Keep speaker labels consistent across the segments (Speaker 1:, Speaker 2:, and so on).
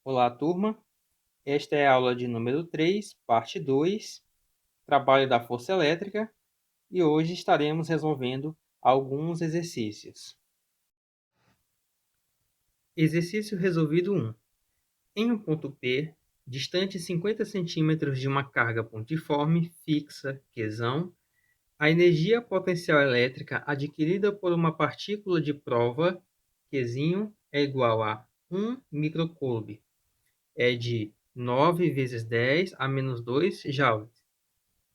Speaker 1: Olá, turma. Esta é a aula de número 3, parte 2, trabalho da força elétrica, e hoje estaremos resolvendo alguns exercícios. Exercício resolvido 1. Em um ponto P, distante 50 centímetros de uma carga pontiforme fixa, Qzão, a energia potencial elétrica adquirida por uma partícula de prova, Qzinho, é igual a 1 microcoulomb. É de 9 vezes 10 a menos 2 joules.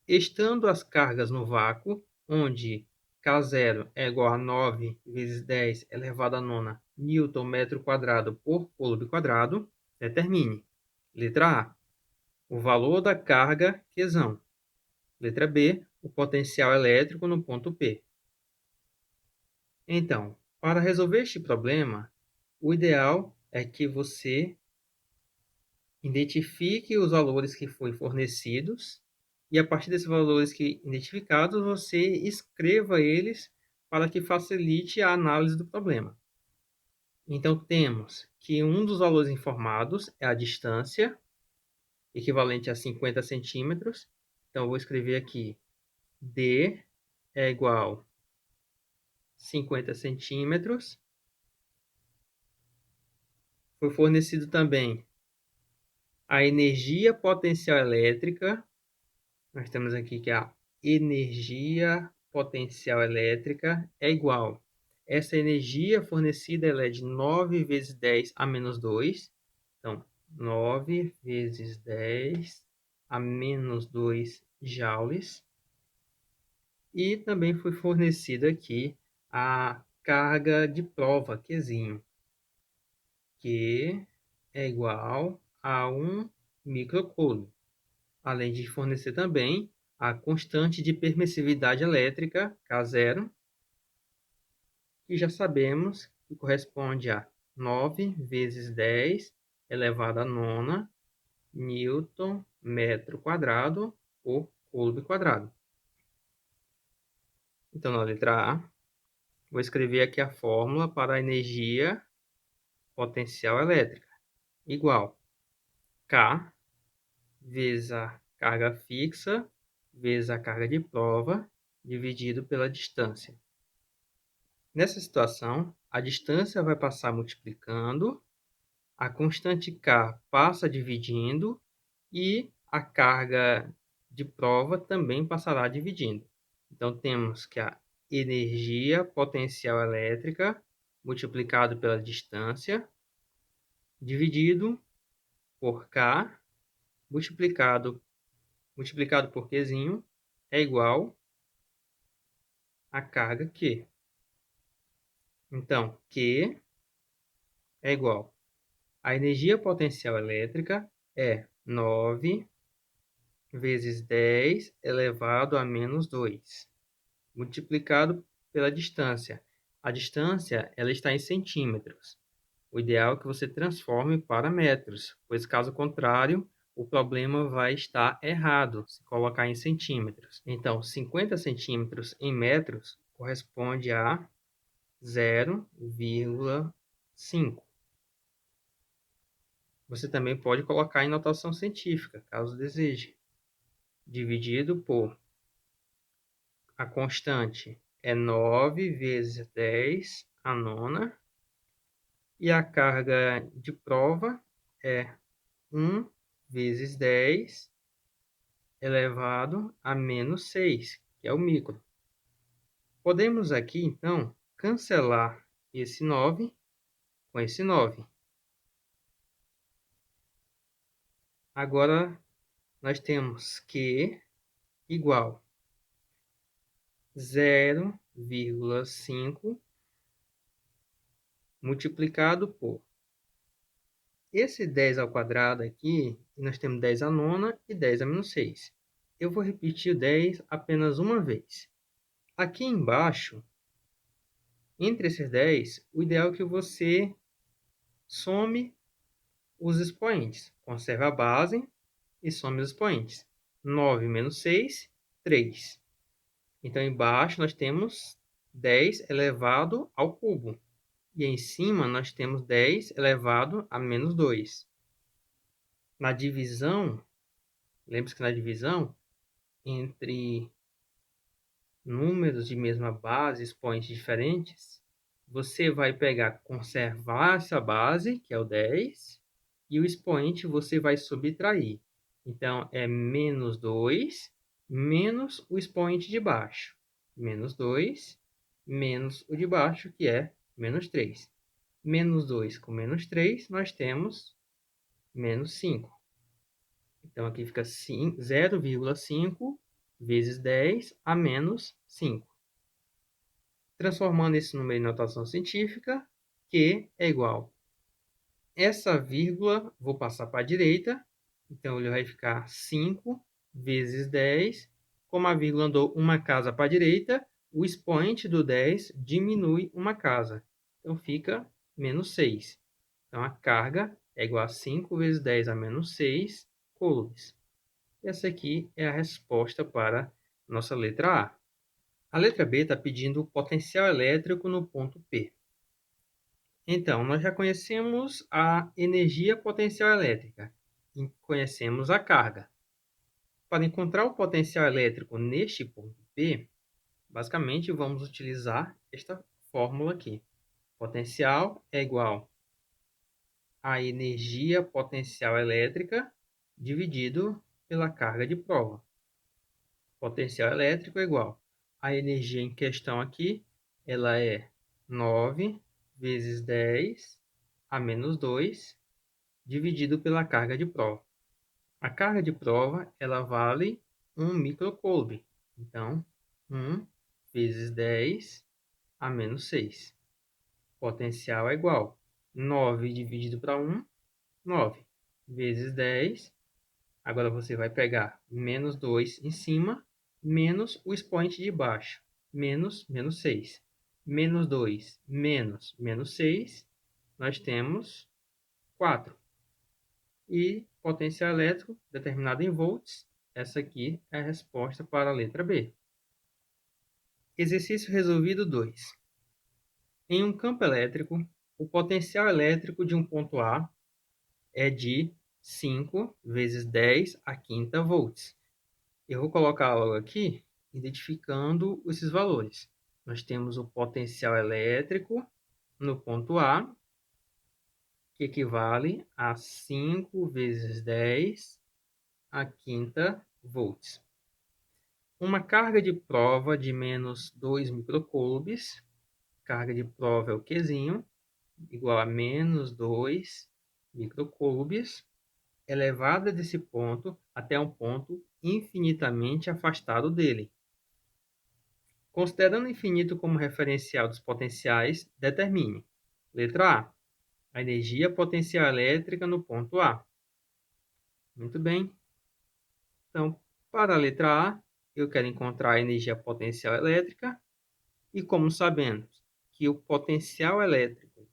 Speaker 1: Estando as cargas no vácuo, onde K0 é igual a 9 vezes 10 elevado à nona Newton metro quadrado por coulomb quadrado, determine. Letra A, o valor da carga Qzão. Letra B, o potencial elétrico no ponto P. Então, para resolver este problema, o ideal é que você identifique os valores que foram fornecidos e, a partir desses valores que identificados, você escreva eles para que facilite a análise do problema. Então, temos que um dos valores informados é a distância, equivalente a 50 centímetros. Então, eu vou escrever aqui D é igual a 50 centímetros. Foi fornecido também a energia potencial elétrica. Nós temos aqui que a energia potencial elétrica é igual. Essa energia fornecida ela é de 9 vezes 10 a menos 2. Então, 9 vezes 10 a menos 2 joules. E também foi fornecida aqui a carga de prova, Qzinho, que é igual a 1 microcoulomb, além de fornecer também a constante de permissividade elétrica, K0, que já sabemos que corresponde a 9 vezes 10 elevado à nona Newton metro quadrado por coulomb quadrado. Então, na letra A, vou escrever aqui a fórmula para a energia potencial elétrica, igual K vezes a carga fixa vezes a carga de prova dividido pela distância. Nessa situação, a distância vai passar multiplicando, a constante K passa dividindo e a carga de prova também passará dividindo. Então, temos que a energia potencial elétrica multiplicado pela distância dividido por K multiplicado por Qzinho é igual a carga Q. Então, Q é igual a energia potencial elétrica é 9 vezes 10 elevado a menos 2, multiplicado pela distância. A distância ela está em centímetros. O ideal é que você transforme para metros, pois caso contrário, o problema vai estar errado se colocar em centímetros. Então, 50 centímetros em metros corresponde a 0,5. Você também pode colocar em notação científica, caso deseje. Dividido por a constante é 9 vezes 10 a nona. E a carga de prova é 1 vezes 10 elevado a menos 6, que é o micro. Podemos aqui, então, cancelar esse 9 com esse 9. Agora, nós temos Q igual 0,5 multiplicado por esse 10 ao quadrado aqui, nós temos 10 à nona e 10 a menos 6. Eu vou repetir o 10 apenas uma vez. Aqui embaixo, entre esses 10, o ideal é que você some os expoentes. Conserve a base e some os expoentes. 9 menos 6, 3. Então, embaixo nós temos 10 elevado ao cubo. E em cima nós temos 10 elevado a menos 2. Na divisão, lembre-se que na divisão, entre números de mesma base, expoentes diferentes, você vai pegar, conservar essa base, que é o 10, e o expoente você vai subtrair. Então, é menos 2 menos o expoente de baixo. Menos 2 menos o de baixo, que é menos 3. Menos 2 com menos 3, nós temos menos 5. Então, aqui fica 0,5 vezes 10 a menos 5. Transformando esse número em notação científica, Q é igual. Essa vírgula, vou passar para a direita, então ele vai ficar 5 vezes 10. Como a vírgula andou uma casa para a direita, o expoente do 10 diminui uma casa. Então fica menos 6. Então a carga é igual a 5 vezes 10 a menos 6 coulombs. Essa aqui é a resposta para a nossa letra A. A letra B está pedindo o potencial elétrico no ponto P. Então, nós já conhecemos a energia potencial elétrica e conhecemos a carga. Para encontrar o potencial elétrico neste ponto P, basicamente vamos utilizar esta fórmula aqui. Potencial é igual a energia potencial elétrica dividido pela carga de prova. Potencial elétrico é igual a energia em questão aqui, ela é 9 vezes 10 a menos 2 dividido pela carga de prova. A carga de prova, ela vale 1 microcoulomb. Então, 1 vezes 10 a menos 6. Potencial é igual 9 dividido para 1, 9 vezes 10. Agora você vai pegar menos 2 em cima, menos o expoente de baixo, menos 6. Menos 2 menos 6, nós temos 4. E potencial elétrico determinado em volts, essa aqui é a resposta para a letra B. Exercício resolvido 2. Em um campo elétrico, o potencial elétrico de um ponto A é de 5 vezes 10 a quinta volts. Eu vou colocar logo aqui, identificando esses valores. Nós temos o potencial elétrico no ponto A, que equivale a 5 vezes 10 a quinta volts. Uma carga de prova de menos 2 microcoulombs, carga de prova é o Qzinho, igual a menos 2 microcoulombs, elevada desse ponto até um ponto infinitamente afastado dele. Considerando o infinito como referencial dos potenciais, determine. Letra A energia potencial elétrica no ponto A. Muito bem. Então, para a letra A, eu quero encontrar a energia potencial elétrica. E como sabemos que o potencial elétrico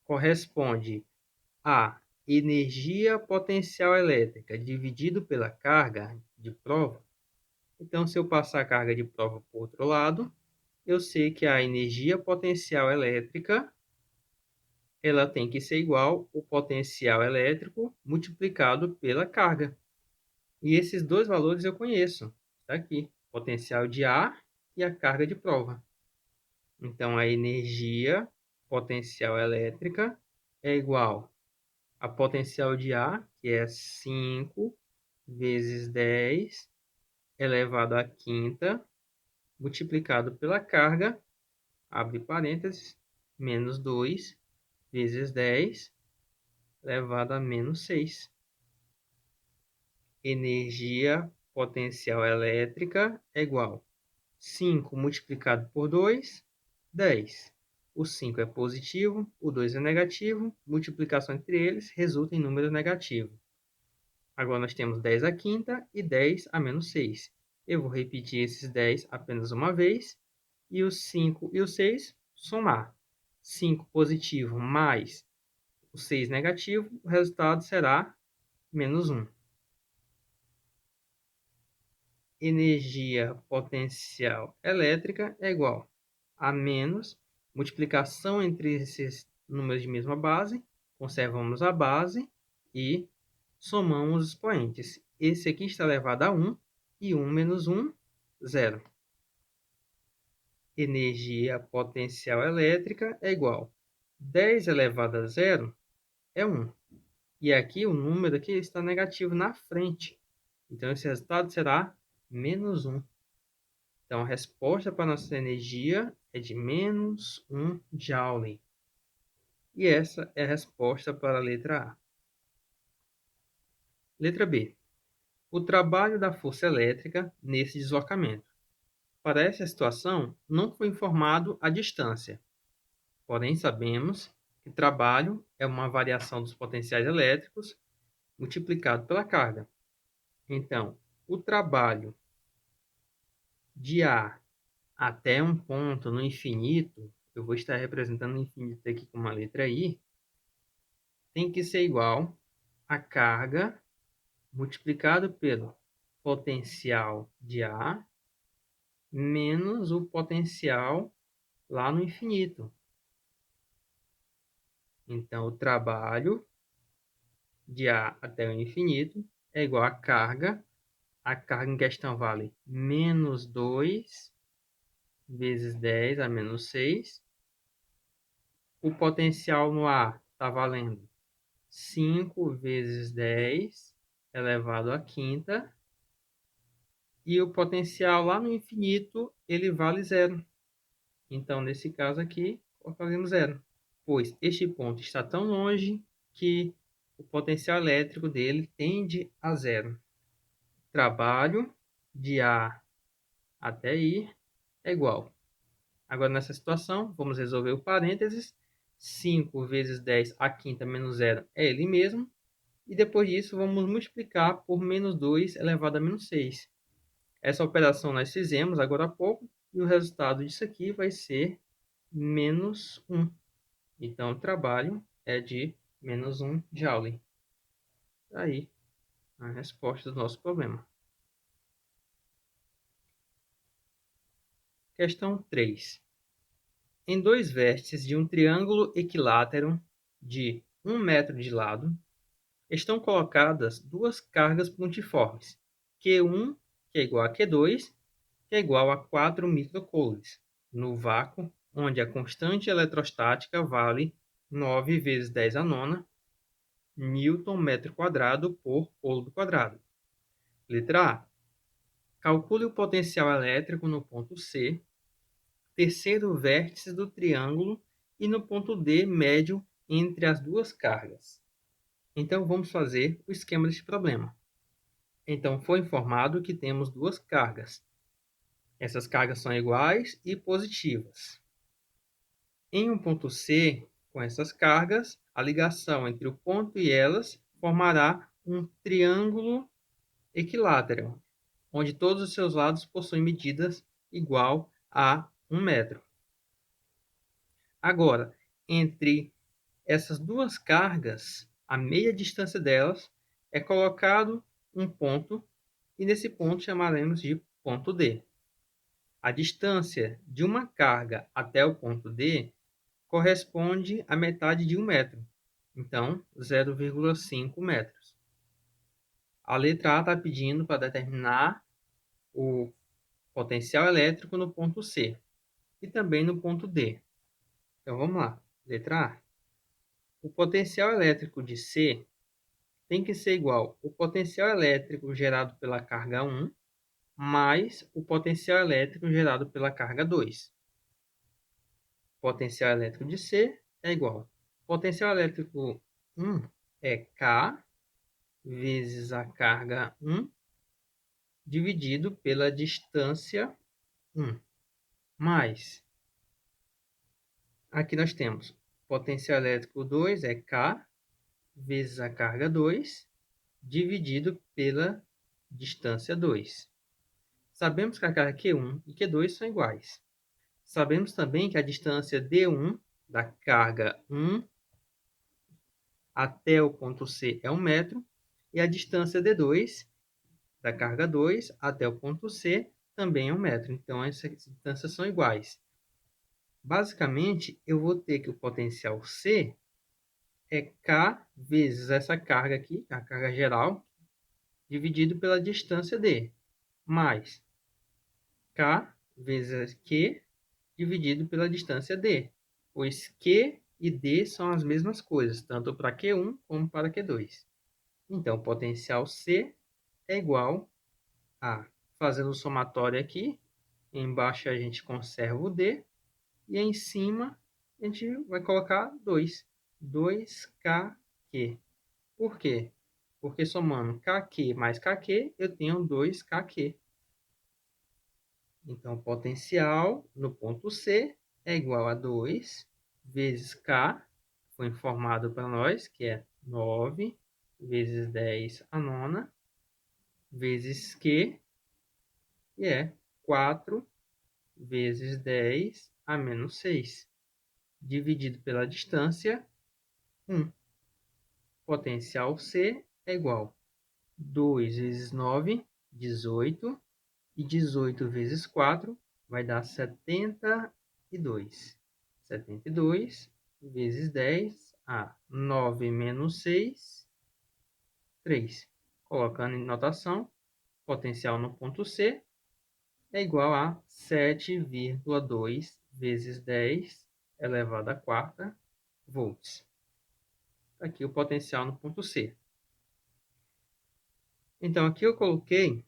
Speaker 1: corresponde à energia potencial elétrica dividido pela carga de prova, então, se eu passar a carga de prova para o outro lado, eu sei que a energia potencial elétrica ela tem que ser igual ao potencial elétrico multiplicado pela carga. E esses dois valores eu conheço. Está aqui, potencial de A e a carga de prova. Então, a energia potencial elétrica é igual a potencial de A, que é 5 vezes 10 elevado à quinta, multiplicado pela carga, abre parênteses, menos 2 vezes 10 elevado a menos 6. Energia potencial elétrica é igual a 5 multiplicado por 2, 10. O 5 é positivo, o 2 é negativo, multiplicação entre eles resulta em número negativo. Agora nós temos 10 à quinta e 10 a menos 6. Eu vou repetir esses 10 apenas uma vez e o 5 e o 6 somar. 5 positivo mais o 6 negativo, o resultado será menos 1. Energia potencial elétrica é igual a menos multiplicação entre esses números de mesma base, conservamos a base e somamos os expoentes. Esse aqui está elevado a 1, e 1 menos 1, 0. Energia potencial elétrica é igual. 10 elevado a 0 é 1. E aqui o número aqui está negativo na frente. Então, esse resultado será menos 1. Então, a resposta para a nossa energia é de menos 1 Joule. E essa é a resposta para a letra A. Letra B. O trabalho da força elétrica nesse deslocamento. Para essa situação, não foi informado a distância. Porém, sabemos que trabalho é uma variação dos potenciais elétricos multiplicado pela carga. Então, o trabalho de A até um ponto no infinito, eu vou estar representando o infinito aqui com uma letra I, tem que ser igual a carga multiplicado pelo potencial de A menos o potencial lá no infinito. Então, o trabalho de A até o infinito é igual a carga. A carga em questão vale menos 2 vezes 10 a menos 6. O potencial no A está valendo 5 vezes 10 elevado à quinta. E o potencial lá no infinito, ele vale zero. Então, nesse caso aqui, colocamos zero. Pois este ponto está tão longe que o potencial elétrico dele tende a zero. Trabalho de A até I é igual. Agora, nessa situação, vamos resolver o parênteses. 5 vezes 10 à quinta menos zero é ele mesmo. E depois disso, vamos multiplicar por menos 2 elevado a menos 6. Essa operação nós fizemos agora há pouco. E o resultado disso aqui vai ser menos 1. Então, o trabalho é de menos 1 Joule. Aí, a resposta do nosso problema. Questão 3. Em dois vértices de um triângulo equilátero de 1 metro de lado, estão colocadas duas cargas pontiformes, Q1, que é igual a Q2, que é igual a 4 microcoulombs, no vácuo, onde a constante eletrostática vale 9 vezes 10 a nona Newton metro quadrado por coulomb quadrado. Letra A. Calcule o potencial elétrico no ponto C, terceiro vértice do triângulo, e no ponto D médio entre as duas cargas. Então, vamos fazer o esquema deste problema. Então, foi informado que temos duas cargas. Essas cargas são iguais e positivas. Em um ponto C, com essas cargas, a ligação entre o ponto e elas formará um triângulo equilátero, onde todos os seus lados possuem medidas igual a 1 metro. Agora, entre essas duas cargas, a meia distância delas, é colocado um ponto, e nesse ponto chamaremos de ponto D. A distância de uma carga até o ponto D corresponde à metade de 1 metro, então 0,5 metros. A letra A está pedindo para determinar o potencial elétrico no ponto C e também no ponto D. Então vamos lá. Letra A. O potencial elétrico de C tem que ser igual ao potencial elétrico gerado pela carga 1 mais o potencial elétrico gerado pela carga 2. O potencial elétrico de C é igual. Potencial elétrico 1 é K vezes a carga 1 dividido pela distância 1. Mais, aqui nós temos potencial elétrico 2 é K vezes a carga 2 dividido pela distância 2. Sabemos que a carga Q1 e Q2 são iguais. Sabemos também que a distância D1 da carga 1 até o ponto C é 1 metro e a distância D2 da carga 2 até o ponto C também é 1 metro. Então, essas distâncias são iguais. Basicamente, eu vou ter que o potencial C é K vezes essa carga aqui, a carga geral, dividido pela distância D, mais K vezes Q dividido pela distância D, pois Q e D são as mesmas coisas, tanto para Q1 como para Q2. Então, potencial C é igual a, fazendo o somatório aqui, embaixo a gente conserva o D, e em cima a gente vai colocar 2. 2kq. Por quê? Porque somando kq mais kq, eu tenho 2kq. Então, potencial no ponto C é igual a 2 vezes K, foi informado para nós, que é 9 vezes 10 a nona, vezes Q, que é 4 vezes 10 a menos 6, dividido pela distância, 1. Potencial C é igual a 2 vezes 9, 18, e 18 vezes 4 vai dar 72. 72 vezes 10 a 9 menos 6, 3. Colocando em notação, potencial no ponto C é igual a 7,2 vezes 10 elevado à quarta volts. Aqui o potencial no ponto C. Então, aqui eu coloquei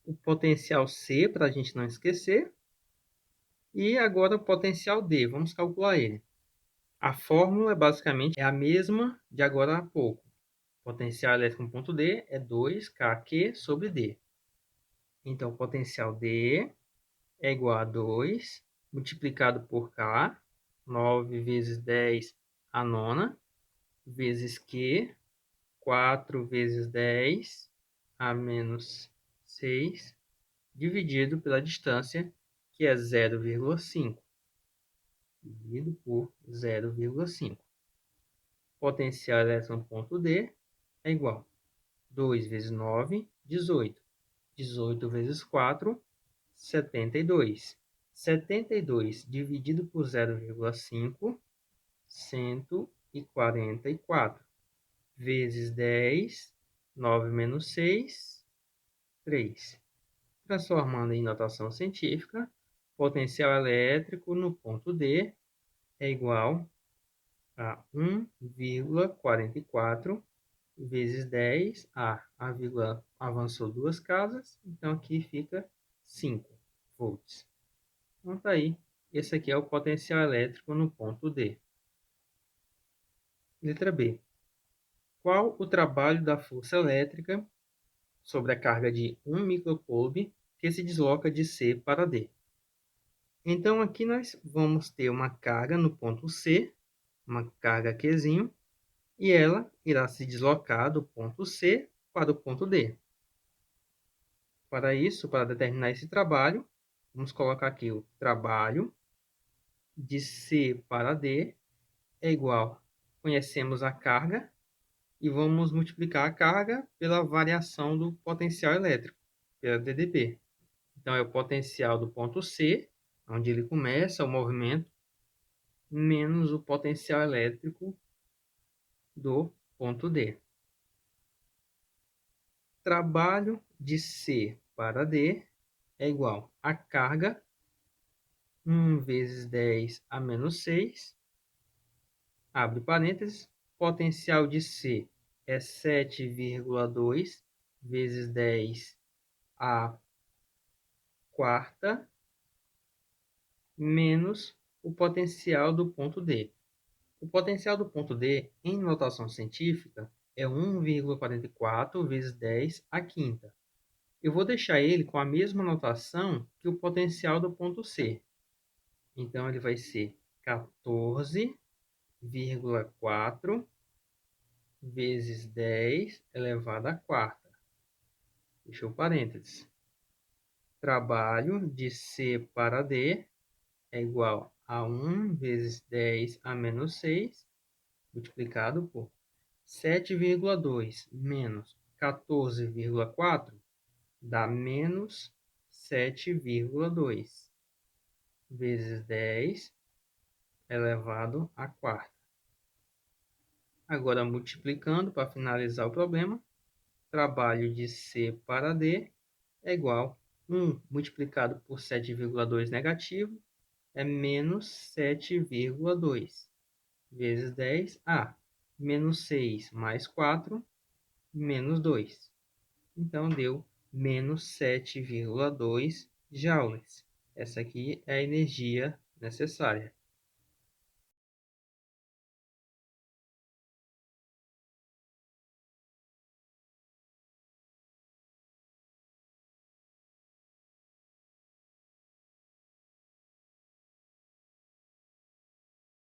Speaker 1: o potencial C, para a gente não esquecer. E agora o potencial D, vamos calcular ele. A fórmula basicamente é a mesma de agora há pouco. Potencial elétrico no ponto D é 2kq sobre D. Então, o potencial D é igual a 2 multiplicado por K, 9 vezes 10 a nona, vezes Q, 4 vezes 10 a menos 6, dividido pela distância, que é 0,5, dividido por 0,5. Potencial elétrico no ponto D é igual a 2 vezes 9, 18. 18 vezes 4, 72. 72 dividido por 0,5, 144. Vezes 10, 9 menos 6, 3. Transformando em notação científica, potencial elétrico no ponto D é igual a 1,44 vezes 10. A vírgula avançou duas casas, então aqui fica 5 volts. Então tá aí. Esse aqui é o potencial elétrico no ponto D. Letra B. Qual o trabalho da força elétrica sobre a carga de 1 microcoulomb que se desloca de C para D? Então aqui nós vamos ter uma carga no ponto C, uma carga Qzinho, e ela irá se deslocar do ponto C para o ponto D. Para isso, para determinar esse trabalho, vamos colocar aqui o trabalho de C para D é igual, conhecemos a carga, e vamos multiplicar a carga pela variação do potencial elétrico, pela DDP. Então, é o potencial do ponto C, onde ele começa o movimento, menos o potencial elétrico do ponto D. Trabalho de C para D é igual a carga 1 vezes 10 a menos 6, abre parênteses, potencial de C é 7,2 vezes 10 a quarta, menos o potencial do ponto D. O potencial do ponto D, em notação científica, é 1,44 vezes 10 a quinta. Eu vou deixar ele com a mesma notação que o potencial do ponto C. Então, ele vai ser 14,4 vezes 10 elevado à quarta. Fechou parênteses. Trabalho de C para D é igual a 1 vezes 10 a menos 6, multiplicado por 7,2 menos 14,4, dá menos 7,2 vezes 10 elevado à quarta. Agora, multiplicando para finalizar o problema, trabalho de C para D é igual a 1 multiplicado por 7,2 negativo é menos 7,2 vezes 10, menos 6 mais 4, menos 2. Então, deu menos 7,2 joules. Essa aqui é a energia necessária.